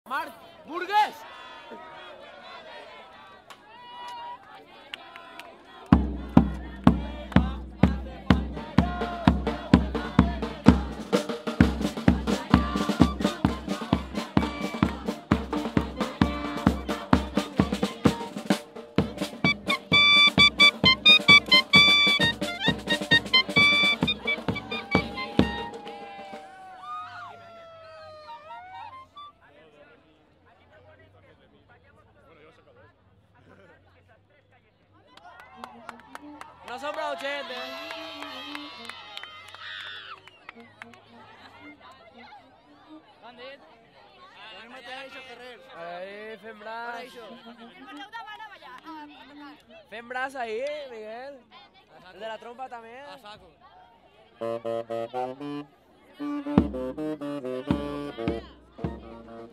Marc Burgués. No son brauchetes. Ahí, fem braç. Fem braç ahí, Miguel. El de la trompa també. A saco.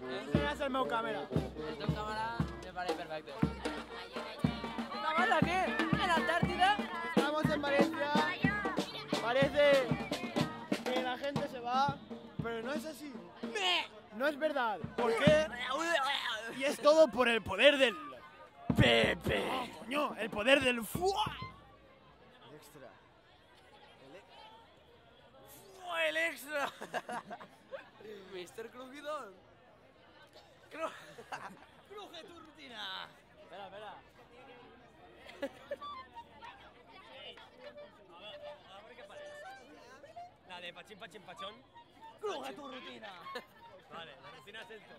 Ensenyes el meu càmera. El teu càmera me parece perfecte. ¿Estamos aquí? ¿En la Antártida? Estamos en Valencia. Parece que la gente se va, pero no es así. No es verdad. ¿Por qué? Y es todo por el poder del Pepe. Coño, el poder del FUA. El extra. El extra. Mr. Crujidón. Cruje tu rutina. Espera, espera. A ver qué parece. La de Pachín Pachín Pachón. Cruje tu rutina. Vale, la rutina es esto.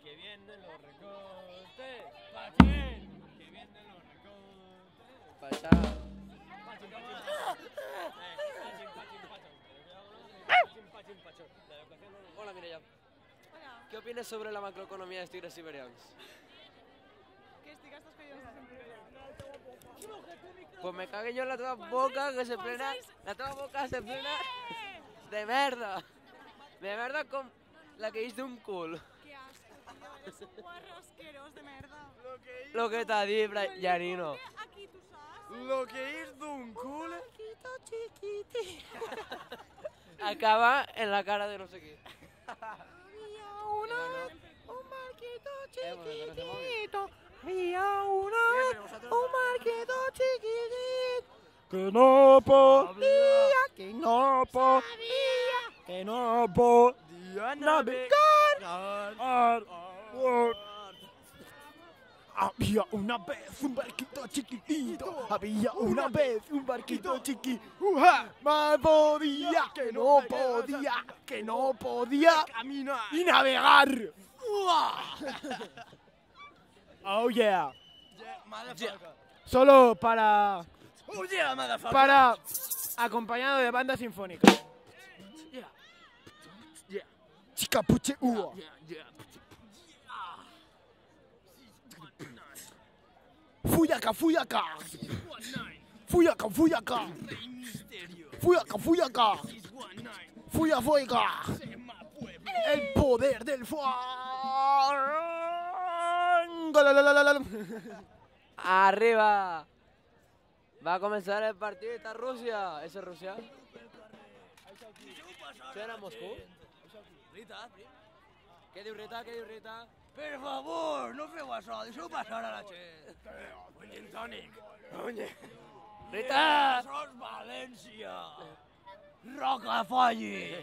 Que vienen los recortes. Pachín. Que vienen los recortes. Pasado. Pachín Pachín Pachón. Pachín Pachín Pachón. Pachín Pachín Pachón. La educación no. Hola, Mireia. ¿Qué opinas sobre la macroeconomía de tigres siberians? Pues me cagué yo en la toda boca que se plena. La toda boca se plena de merda. De merda con la que hice un culo. Qué asco, tío, eres un guarro asqueroso de merda. Lo que t'ha dit, Janino. Aquí tú sabes. Lo que es de un culo. Acaba en la cara de no sé qué. Había un marquito chiquitito. Había un marquito chiquitito. Que no podía, que no podía, que no podía navegar. Había una vez un barquito chiquitito. Había una vez un barquito chiquitito. Más podía, que no podía, que no podía caminar y navegar. Oh yeah. Solo para acompañado de banda sinfónica. Chica puche ua. Fuyaka, fuyaka. Fuyaka, fuyaka. Fuyaka, fuyaka. Fuya, fuega. El poder del fuego. Arriba. Va a comenzar el partido. Está Rusia. ¿Ese es Rusia? ¿Suena Moscú? Rita. ¿Qué diu Rita? ¿Qué diu Rita? Per favor, no feu això, deixeu passar a la gent. Un gin tònic. Rita! Això és València. Rocafalli.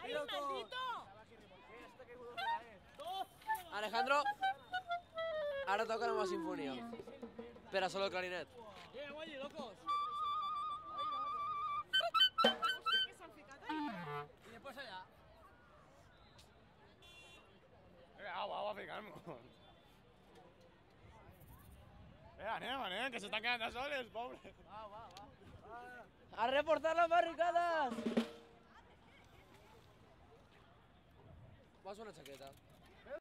¡Ay, maldito! Alejandro, ahora toca la más sinfonía. Espera, solo el clarinet. Oye, locos. Y después allá. Agua a ficarnos. Anem, que se están quedando soles, pobres. ¡A reforzar las barricadas! Vas una chaqueta.